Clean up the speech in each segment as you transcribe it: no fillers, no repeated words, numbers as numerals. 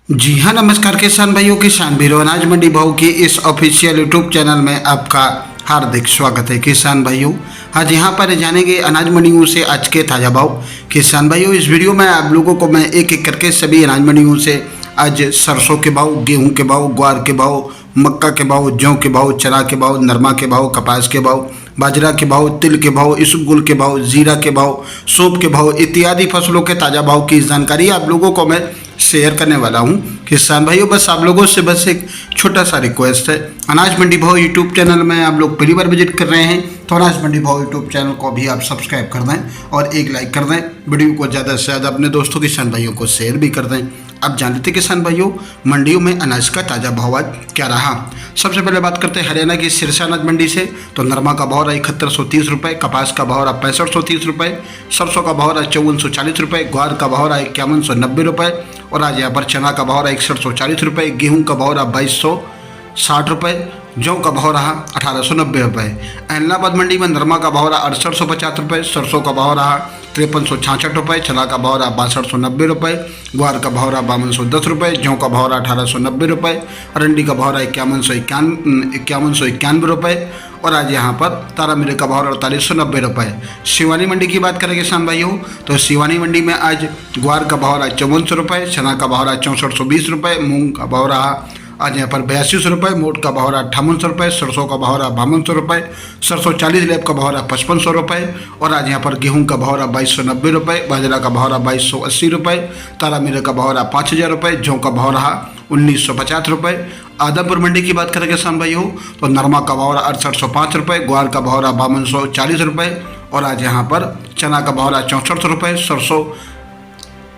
जी हाँ, नमस्कार किसान भाइयों, किसान भीरो अनाज मंडी भाव की इस ऑफिशियल यूट्यूब चैनल में आपका हार्दिक स्वागत है। किसान भाइयों, आज यहाँ पर जानेंगे अनाज मंडियों से आज के ताज़ा भाव। किसान भाइयों, इस वीडियो में आप लोगों को मैं एक एक करके सभी अनाज मंडियों से आज सरसों के भाव, गेहूं के भाव, ग्वार के भाव, मक्का के भाव, जौ के भाव, चना के भाव, नरमा के भाव, कपास के भाव, बाजरा के भाव, तिल के भाव, इसबगोल के भाव, जीरा के भाव, सौंफ के भाव इत्यादि फसलों के ताज़ा भाव की जानकारी आप लोगों को मैं शेयर करने वाला हूं। किसान भाइयों, बस आप लोगों से बस एक छोटा सा रिक्वेस्ट है, अनाज मंडी भाव यूट्यूब चैनल में आप लोग पहली बार विजिट कर रहे हैं तो अनाज मंडी भाव यूट्यूब चैनल को भी आप सब्सक्राइब कर दें और एक लाइक कर दें। वीडियो को ज़्यादा से ज़्यादा अपने दोस्तों किसान भाइयों को शेयर भी कर दें। अब जान लेते किसान भाइयों, मंडियों में अनाज का ताज़ा भाव आज क्या रहा। सबसे पहले बात करते हैं हरियाणा की सिरसा अनाज मंडी से। तो नरमा का भाव रहा 7130 रुपये, कपास का भाव रहा 6530 रुपये, सरसों का भाव रहा 5440 रुपये, ग्वार का भाव रहा 5190 रुपये और आज यहाँ पर चना का भाव रहा 6140 रुपये, गेहूँ का भाव रहा 2260 रुपये, जौ का भाव रहा 1890 रुपये। एलनाबाद मंडी में नरमा का भाव रहा 6850 रुपये, सरसों का भाव रहा 5366 रुपये, चना का भाव रहा 6290 रुपये, ग्वार का भाव रहा 5210 रुपये, जौ का भाव रहा 1890 रुपये, अरंडी का भाव रहा 5191 रुपये और आज यहाँ पर तारा मिरे का भाव 4890 रुपये। शिवानी मंडी की बात करें किसान भाइयों, तो शिवानी मंडी में आज ग्वार का भाव रहा 5400 रुपये, चना का भाव रहा 6420 रुपये, मूंग का भाव रहा आज यहाँ पर 8200 रुपये, मोट का भाव रहा 5800 रुपये, सरसों का भाव रहा 5200 रुपये, सरसों 40 लैब का भाव रहा 5500 रुपये और आज यहाँ पर गेहूं का भाव रहा 2290 रुपये, बाजरा का भाव रहा 2280 रुपये, तारा मिरे का भाव रहा 5000 रुपये, जौ का भाव रहा 1950 रुपये। आदमपुर मंडी की बात करें किसान भाइयों, तो नरमा का भाव रहा 6805 रुपये, ग्वार का भाव रहा 5240 रुपये और आज यहाँ पर चना का भाव रहा 6400 रुपये, सरसों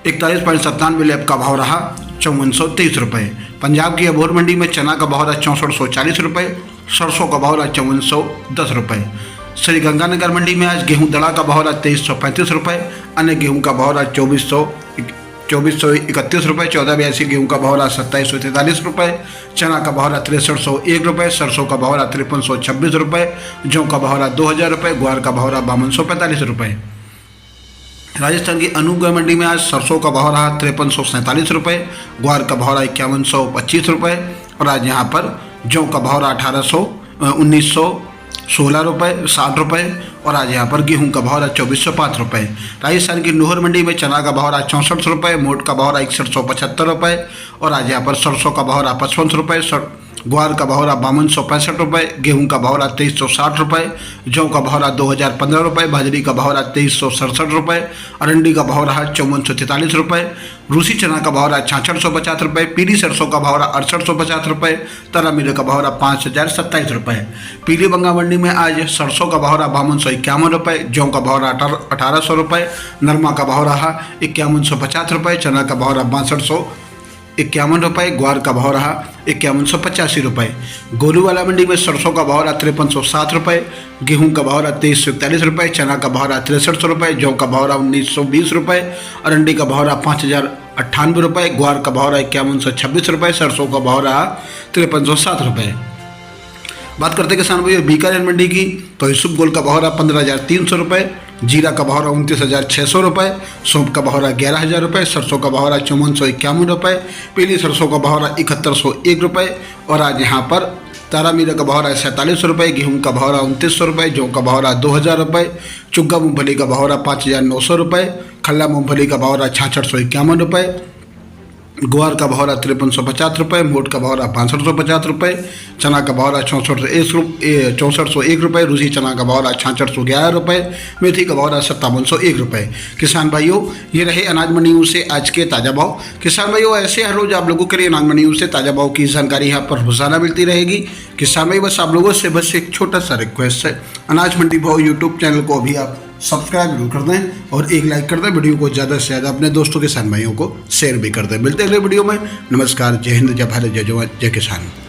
41.97 लैब का भाव रहा 5430 रुपये। पंजाब की अबोहर मंडी में चना का भाव रहा 6440 रुपये, सरसों का भाव रहा 5410 रुपये। श्री गंगानगर मंडी में आज गेहूं दड़ा का भाव रहा 2335 रुपये, अन्य गेहूं का भाव रहा 2431 रुपये, 1482 गेहूं का भाव रहा 2743 रुपये, चना का भाव रहा 6301 रुपये, सरसों का भाव रहा 5326 रुपये, जौ का भाव रहा 2000 रुपये, ग्वार का भाव रहा 5245 रुपये। राजस्थान की अनूपगढ़ मंडी में आज सरसों का भाव रहा 5347 रुपये, ग्वार का भाव रहा 5125 रुपये और आज यहाँ पर जौ का भाव रहा 1916 रुपये 60 रुपये और आज यहाँ पर गेहूं का भाव रहा 2405 रुपये। राजस्थान की नूहर मंडी में चना का भाव रहा 64 रुपये, मोट का भाव रहा 6175 रुपये और आज यहाँ पर सरसों का भाव रहा 55 रुपये, ग्वार का भाव रहा 5265 रुपये, गेहूं का भाव रहा 2360 रुपये, जौ का भाव रहा 2015 रुपये, बाजरी का भाव रहा 2367 रुपये, अरंडी का भाव रहा 5443 रुपये, रूसी चना का भाव रहा 6650 रुपये, पीली सरसों का भाव रहा 6850 रुपये, तारा मिरे का भाव रहा 5027 रुपये। पीली बंगा मंडी में आज सरसों का भाव रहा 5251 रुपये, जौ का भाव रहा 1800 रुपये, नरमा का भाव रहा 5150 रुपये, चना का भाव रहा 6251 रुपये, ग्वार का भाव रहा 5185 रुपये। गोलूवाला मंडी में सरसों का भाव रहा 5307 रुपये, गेहूं का भाव रहा 2341 रुपये, चना का भाव रहा 6300 रुपये, जौ का भाव रहा 1920 रुपये, अरंडी का भाव रहा 5098 रुपये, ग्वार का भाव रहा 5126 रुपये, सरसों का भाव रहा 5307 रुपये। बात करते किसान भाई बीकानेर मंडी की, तो इसबगोल का भाव रहा 15300 रुपये, जीरा का भाव रहा 29600 रुपये, सौंफ का भाव रहा 11000 रुपये, सरसों का भाव रहा 5451 रुपये, पीली सरसों का भाव रहा 7101 रुपये और आज यहाँ पर तारा मीरा का भाव रहा 47 रुपये, गेहूं का भाव रहा 2900 रुपये, जौ का भाव रहा 2000 रुपये, चुग्गा मूंगफली का भाव रहा 5900 रुपये, खल्ला मूंगफली का भाव रहा 6651 रुपये, ग्वार का भाव रहा 5350 रुपये, मोट का भाव रहा 6550 रुपये, चना का भाव रहा 6401 रुपये, रूसी चना का भाव रहा 6611 रुपये, मेथी का भाव रहा 5701 रुपये। किसान भाइयों, ये रहे अनाज मंडियों से आज के ताज़ा भाव। किसान भाइयों, ऐसे हर रोज़ आप लोगों के लिए अनाज मंडियों से ताज़ा भाव की जानकारी यहाँ पर रोजाना मिलती रहेगी। किसान भाई, बस आप लोगों से बस एक छोटा सा रिक्वेस्ट है, अनाज मंडी भाव यूट्यूब चैनल को अभी आप सब्सक्राइब जरूर कर दें और एक लाइक कर दें। वीडियो को ज़्यादा से ज़्यादा अपने दोस्तों किसान भाइयों को शेयर भी कर दें। मिलते हैं अगले वीडियो में। नमस्कार, जय हिंद, जय भारत, जय जवान, जय किसान।